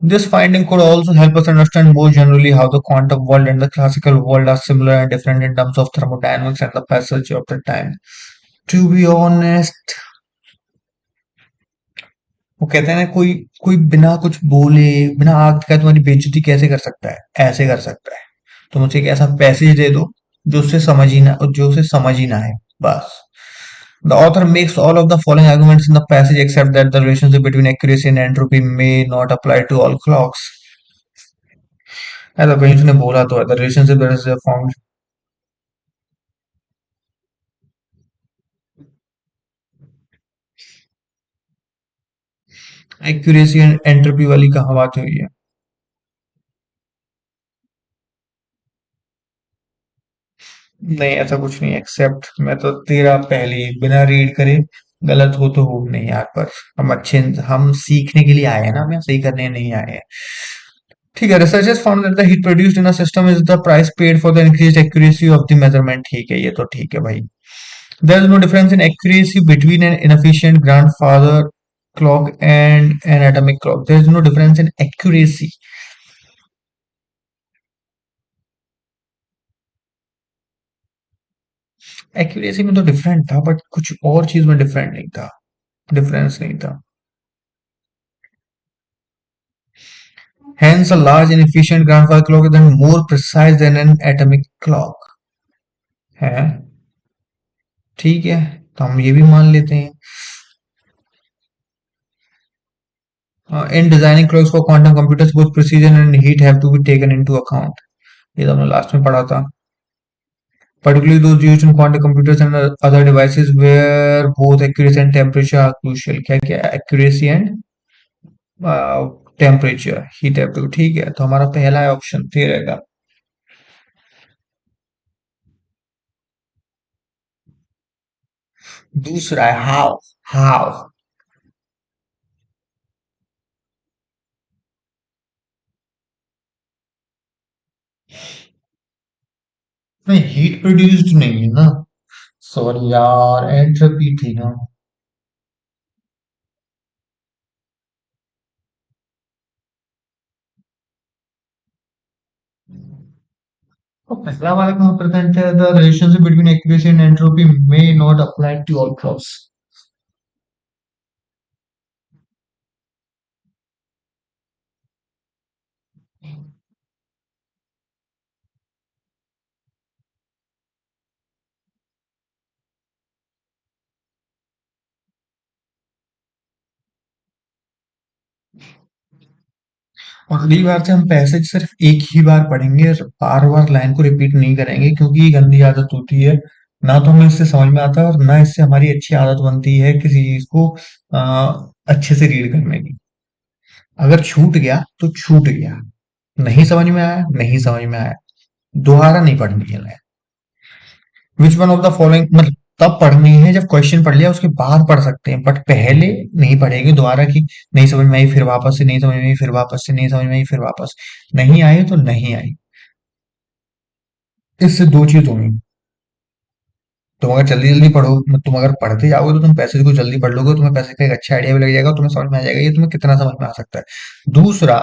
This finding could also help us understand more generally how the quantum world and the classical world are similar and different in terms of thermodynamics and the passage of the time. To be honest, वो कहते हैं ना कोई कोई बिना कुछ बोले बिना आग दिखाए तुम्हारी बेइज्जती कैसे कर सकता है ऐसे कर सकता है तो मुझे एक ऐसा पैसेज दे दो जो उसे समझ ही ना आए, बस। The author makes all of the following arguments in the passage except that the relationship between accuracy and entropy may not apply to all clocks. ऐसा कहीं उसने बोला तो है, the relationship that is found accuracy and entropy वाली कहाँ बात हुई है? नहीं, ऐसा कुछ नहीं, एक्सेप्ट मैं तो तेरा पहले बिना रीड करे गलत हो तो हो नहीं यार, पर हम सीखने के लिए आए हैं ना, हम यहाँ सही करने नहीं आए हैं। ठीक है, researchers found that the heat produced in a system is the price paid for the increased accuracy of the measurement। ठीक है, ये तो ठीक है भाई। There is no difference in accuracy between an inefficient grandfather clock and an atomic clock। There is no difference in accuracy। Accuracy में तो different था, बट कुछ और चीज में डिफरेंट नहीं था, डिफरेंस नहीं था। Hence, a large and efficient grandfather clock is then more precise than an atomic clock। है, ठीक है, तो हम ये भी मान लेते हैं। In designing clocks for quantum computers, both precision and heat have to be taken into account। ये तो हमने लास्ट में पढ़ा था। Particularly those used in quantum computers and other devices where both accuracy and temperature are crucial। क्या क्या, accuracy and temperature, heat है, तो ठीक है, तो हमारा पहला ऑप्शन ये रहेगा। दूसरा है हाउ। हाउ? नहीं, हीट प्रोड्यूस्ड नहीं है ना, सॉरी यार, एंट्रोपी थी ना। तो पहला वाला कहाँ प्रेजेंट है, the relationship between accuracy and entropy may not apply to all crops. और अगली बार से हम पैसेज सिर्फ एक ही बार पढ़ेंगे और बार बार लाइन को रिपीट नहीं करेंगे, क्योंकि ये गंदी आदत होती है। ना तो हमें इससे समझ में आता है और ना इससे हमारी अच्छी आदत बनती है किसी चीज को अच्छे से रीड करने की। अगर छूट गया तो छूट गया, नहीं समझ में आया, नहीं समझ में आया, दोबारा नहीं पढ़नी है। Which one of the following, मतलब तब पढ़नी है जब क्वेश्चन पढ़ लिया उसके बाद पढ़ सकते हैं, बट पहले नहीं पढ़ेंगे दोबारा की नहीं समझ में आई फिर वापस से, नहीं समझ में आई फिर वापस से, नहीं समझ में आई फिर वापस। नहीं आई तो नहीं आई, इससे दो चीज होंगी। तुम अगर जल्दी जल्दी पढ़ो, तुम अगर पढ़ते जाओगे तो तुम पैसेज को जल्दी पढ़ लोगे, तुम्हें पैसेज का एक अच्छा आइडिया भी लग जाएगा, तुम्हें समझ में आ जाएगा ये तुम्हें कितना समझ में आ सकता है। दूसरा,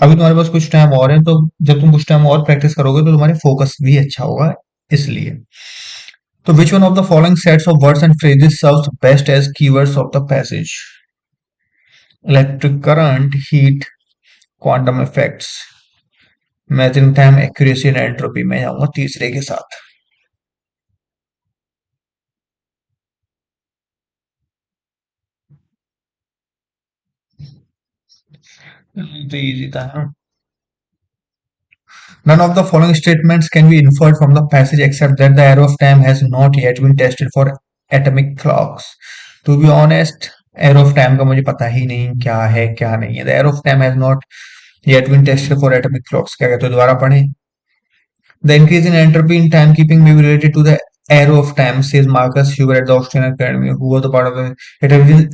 अभी तुम्हारे पास कुछ टाइम और है, तो जब तुम कुछ टाइम और प्रैक्टिस करोगे तो तुम्हारे फोकस भी अच्छा होगा, इसलिए। तो which one of the following sets of words and phrases serves best as keywords of the passage? Electric current, heat, quantum effects, measuring time, accuracy and entropy। मैं जाऊंगा तीसरे के साथ। तो इजी था ना। None of the following statements can be inferred from the passage except that the arrow of time has not yet been tested for atomic clocks। To be honest, arrow of time का मुझे पता ही नहीं क्या है क्या नहीं है। The arrow of time has not yet been tested for atomic clocks। क्या कहते हो, दोबारा पढ़ें? The increase in entropy in timekeeping may be related to the arrow of time, says Marcus Huber at the Austrian Academy, who was a part of the.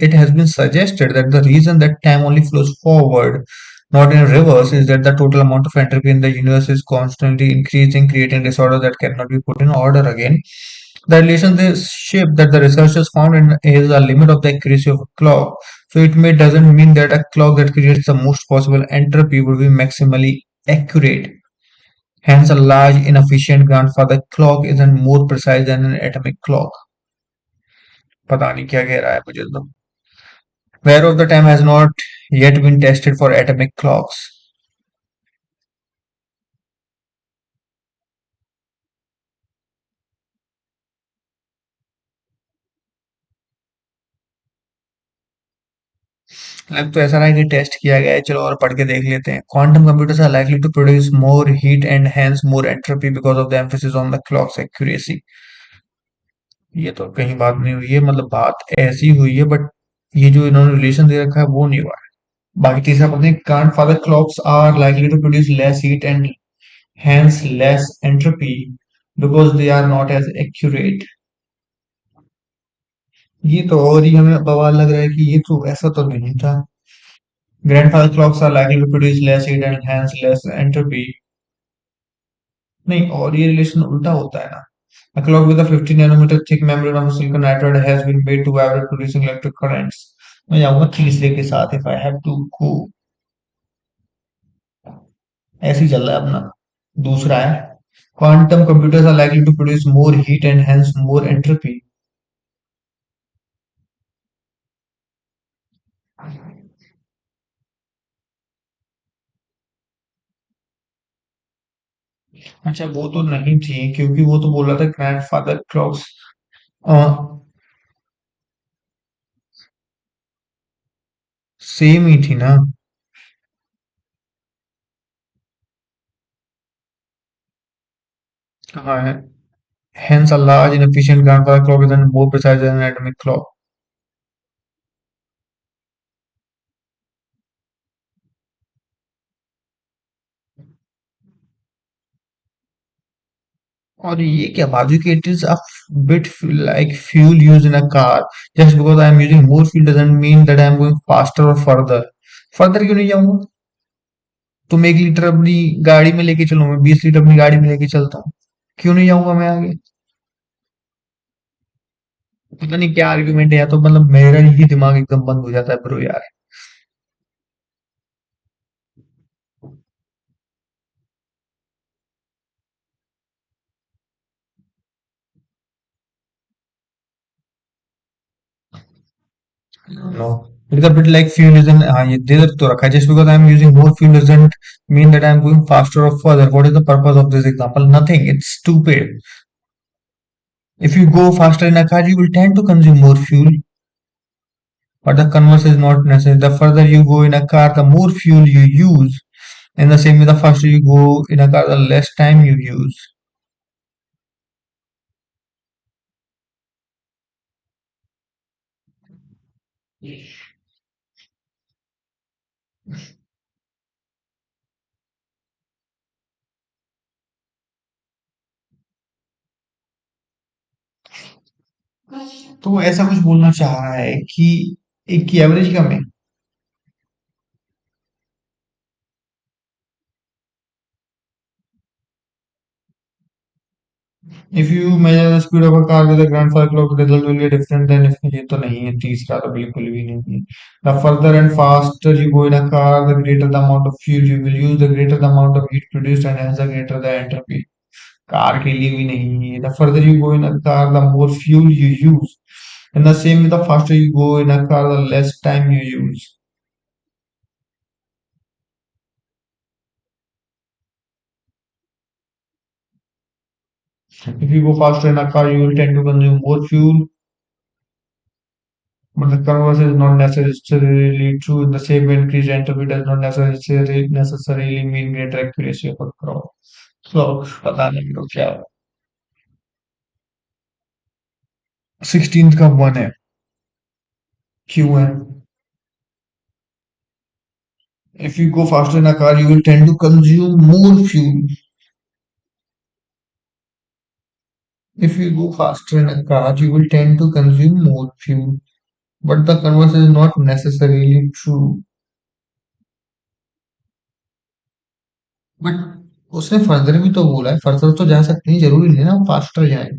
It has been suggested that the reason that time only flows forward, not in reverse, is that the total amount of entropy in the universe is constantly increasing, creating disorder that cannot be put in order again। The relationship that the researchers found is a limit of the accuracy of a clock. So it may doesn't mean that a clock that creates the most possible entropy would be maximally accurate। Hence, a large, inefficient grandfather clock isn't more precise than an atomic clock। पता नहीं क्या कह रहा है मुझे तो। Where of the time has not yet been tested for atomic clocks। अब तो ऐसा रहा है कि टेस्ट किया गया है, चलो और पढ़ के देख लेते हैं। Quantum computers are likely to produce more heat and hence more entropy because of the emphasis on the clock's accuracy. ये तो कहीं बात नहीं हुई है, मतलब बात ऐसी हुई है, बट ये जो इन्होंने रिलेशन दे रखा है वो नहीं हुआ है। बाकी तीसरा पढ़ते हैं, grandfather clocks are likely to produce less heat and hence less entropy because they are not as accurate. ये तो और ही हमें बवाल लग रहा है कि ये तो ऐसा तो नहीं था। Grandfather clocks are likely to produce less heat and hence less entropy. नहीं, और ये रिलेशन उल्टा होता है ना। A clock with a 50 nanometer thick membrane of silicon nitride has been made to vibrate producing electric currents. मैं जाऊंगा तीसरे के साथ if I have to go। ऐसे ही चल रहा है अपना। दूसरा है, quantum computers are likely to produce more heat and hence more entropy. अच्छा वो तो नहीं थी, क्योंकि वो तो बोल रहा था ग्रैंडफादर क्लॉक्स सेम ही थी ना। कहाँ है? Hence, a large inefficient grandfather clock is more precise than an atomic clock. और ये क्या बाजू कि it is a bit like fuel used in a car. Just because I am using more fuel doesn't mean that I am going faster or further. Further क्यों नहीं जाऊंगा? तुम 1 litre अपनी गाड़ी में लेके चलो, मैं 20 लीटर अपनी गाड़ी में लेके चलता हूँ, क्यों नहीं जाऊंगा मैं आगे? पता नहीं क्या आर्ग्यूमेंट है, या तो मतलब मेरा ही दिमाग एकदम बंद हो जाता है ब्रो यार। No, it's a bit like fuel is in, हाँ ये दे तो रखा है, just because I am using more fuel doesn't mean that I am going faster और further. What is the purpose of this example? Nothing, it's stupid. If you go faster in a car, you will tend to consume more fuel, but the converse is not necessary. The further you go in a car, the more fuel you use. In the same way, the faster you go in a car, the less time you use. तो वो ऐसा कुछ बोलना चाह रहा है कि एक की एवरेज कम है। If you measure the speed of a car with a grandfather clock, the result will be different than if ये तो नहीं है, तीसरा तो बिल्कुल भी नहीं है। The further and faster you go in a car, the greater the amount of fuel you will use, the greater the amount of heat produced, and hence the greater the entropy. Car के लिए भी नहीं है। The further you go in a car, the more fuel you use. And the same with the faster you go in a car, the less time you use. If you go faster in a car, you will tend to consume more fuel, but the converse is not necessarily true. In the same way, increased entropy does not necessarily mean greater accuracy of a crop. So, पता नहीं तो क्या 16th का 1 है, क्यों है? If you go faster in a car, you will tend to consume more fuel. If you go faster in a car, you will tend to consume more fuel. But the converse is not necessarily true. But उसने further भी तो बोला है, further तो जा सकते हैं, जरूरी नहीं ना फास्टर जाए।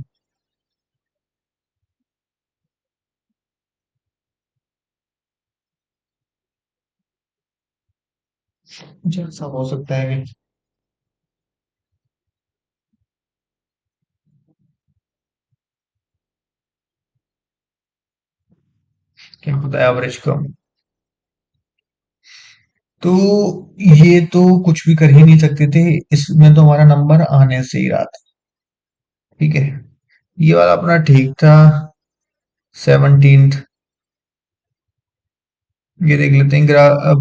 कुछ ऐसा हो सकता है कि क्या पता है एवरेज कम। तो ये तो कुछ भी कर ही नहीं सकते थे, इसमें तो हमारा नंबर आने से ही रहा था। ठीक है, ये वाला अपना ठीक था। 17th, ये देख लेते हैं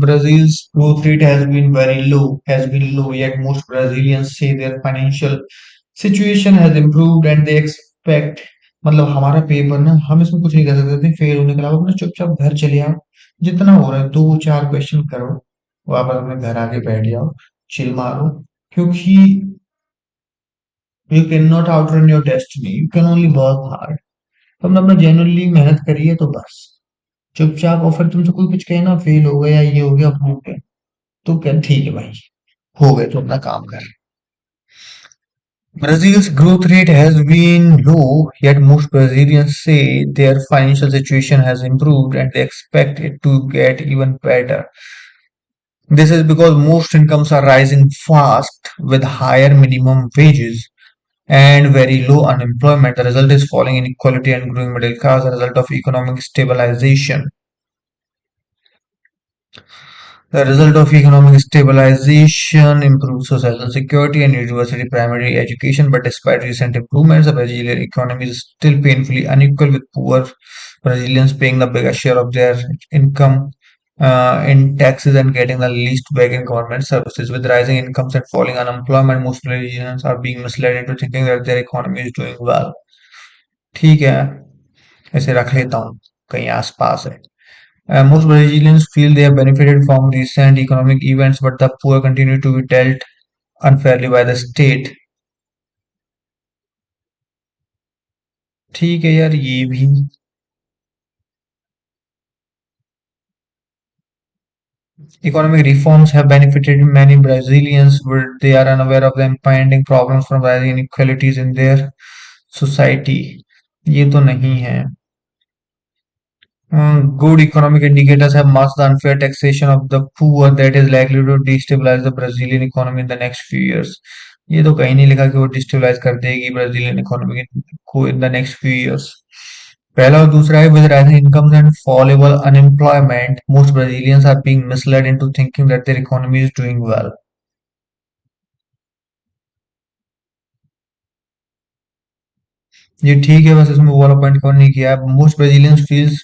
Brazil's growth rate has been low, yet most Brazilians say their financial situation has improved and they expect, मतलब हमारा पेपर ना हम इसमें कुछ नहीं कर सकते थे फेल होने के अलावा अपना चुपचाप घर चले आओ, जितना हो रहा है दो चार क्वेश्चन करो, वापस अपने घर आके बैठ जाओ, चिल मारो, क्योंकि you can not outrun your destiny, you can only work hard. तुमने अपना जेन्युइनली मेहनत करी है तो बस चुपचाप, और फिर तुमसे कोई कुछ कहे ना फेल हो गया ये हो गया वो हो गया, तो क्या ठीक है भाई, हो गए तो अपना काम कर। Brazil's growth rate has been low, yet most Brazilians say their financial situation has improved and they expect it to get even better. This is because most incomes are rising fast with higher minimum wages and very low unemployment. The result is falling inequality and growing middle class, a result of economic stabilization. The result of economic stabilization improved social security and university primary education, but despite recent improvements, the Brazilian economy is still painfully unequal, with poor Brazilians paying the biggest share of their income in taxes and getting the least back in government services. With rising incomes and falling unemployment, most Brazilians are being misled into thinking that their economy is doing well. ठीक है, ऐसे रख लेता हूँ, कहीं आसपास है। Most Brazilians feel they have benefited from recent economic events, but the poor continue to be dealt unfairly by the state. ठीक है यार, ये भी economic reforms have benefited many Brazilians, but they are unaware of the impending problems from rising inequalities in their society. ये तो नहीं है। Good economic indicators have masked the unfair taxation of the poor that is likely to destabilize the Brazilian economy in the next few years. ये तो कहीं नहीं लिखा कि वो डिस्टेबलाइज कर देगी ब्राजीलियन इकोनॉमी को in the next few years. पहला और दूसरा है with rising incomes and falling unemployment most Brazilians are being misled into thinking that their economy is doing well. ये ठीक है, बस इसमें वो वाला पॉइंट कवर नहीं किया। Most Brazilians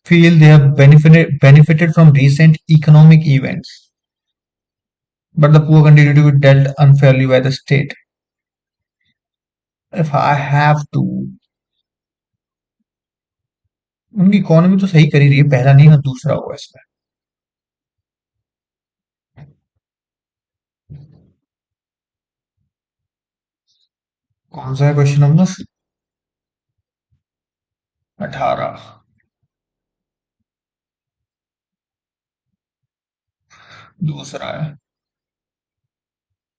feel they have benefited from recent economic events, but the poor continue to be dealt unfairly by the state. If I have to, उनकी इकोनॉमी तो सही करी रही है, पहला नहीं ना दूसरा होगा इसमें। कौन सा है क्वेश्चन नंबर 18? दूसरा है।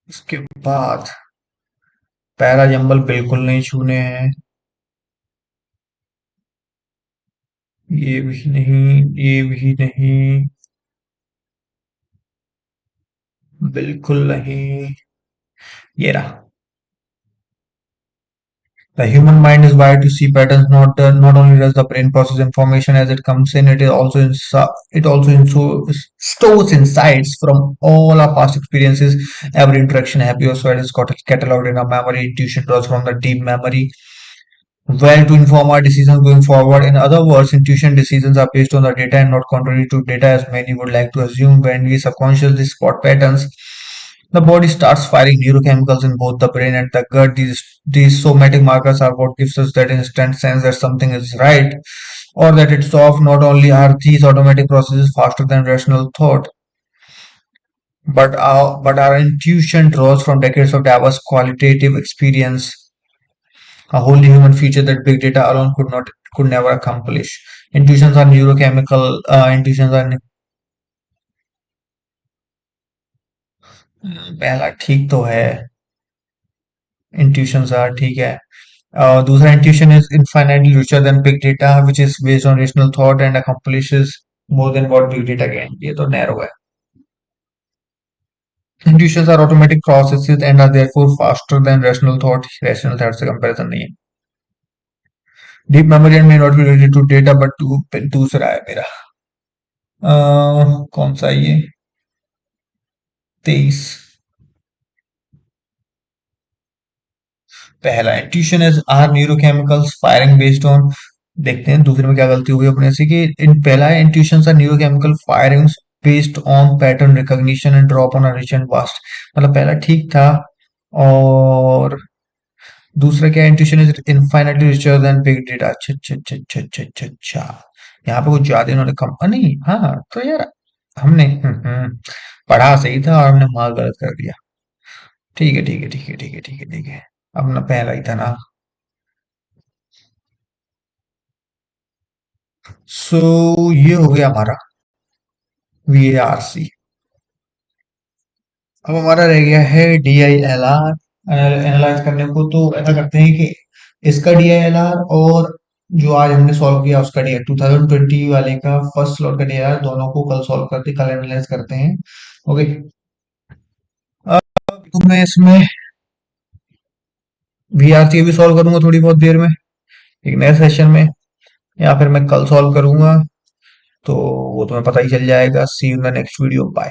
इसके बाद पैरा जंबल बिल्कुल नहीं छूने हैं, ये भी नहीं, ये भी नहीं, बिल्कुल नहीं, ये रहा। The human mind is wired to see patterns. Not only does the brain process information as it comes in, it also stores insights from all our past experiences. Every interaction, happy or sad, is got cataloged in our memory. Intuition draws from the deep memory well to inform our decisions going forward. In other words, intuition decisions are based on the data and not contrary to data, as many would like to assume. When we subconsciously spot patterns, the body starts firing neurochemicals in both the brain and the gut. These somatic markers are what gives us that instant sense that something is right or that it's off. Not only are these automatic processes faster than rational thought, but our intuition draws from decades of diverse qualitative experience, a wholly human feature that big data alone could never accomplish. Intuitions are neurochemical. Intuitions are पहला ठीक तो है, intuitions are ठीक है। दूसरा intuition is infinitely richer than big data, which is based on rational thought and accomplishes more than what big data can. ये तो narrow है। Intuitions are automatic processes and are therefore faster than rational thought. Rational thought से comparison नहीं है। Deep memory and may not be related to data, but to दूसरा है मेरा। कौन सा ये 23? पहला intuition is our neurochemicals firing based on देखते हैं दूसरे में क्या गलती हुई अपने से कि इन पहला है intuitions are neurochemical firings based on pattern recognition and drop on recent past. मतलब पहला ठीक था। और दूसरा क्या, intuition is infinitely richer than big data. अच्छा अच्छा अच्छा अच्छा अच्छा अच्छा अच्छा। यहाँ पे कुछ ज्यादा इन्होंने कम नहीं, हाँ तो यार हमने पढ़ा सही था और हमने मार्क गलत कर दिया। ठीक है ठीक है ठीक है ठीक है ठीक है ठीक है। अपना पहला ही था ना। सो ये हो गया हमारा VARC। अब हमारा रह गया है DILR एनालाइज करने को। तो ऐसा करते हैं कि इसका DILR और जो आज हमने सॉल्व किया उसका DILR 2020 वाले का फर्स्ट स्लॉट का DILR दोनों को कल सॉल्व करते, कल एनालाइज करते हैं। ओके। अब तो मैं इसमें VRC भी सॉल्व करूंगा थोड़ी बहुत देर में एक नए सेशन में, या फिर मैं कल सॉल्व करूंगा। तो वो तुम्हें पता ही चल जाएगा। See you in the next video, bye.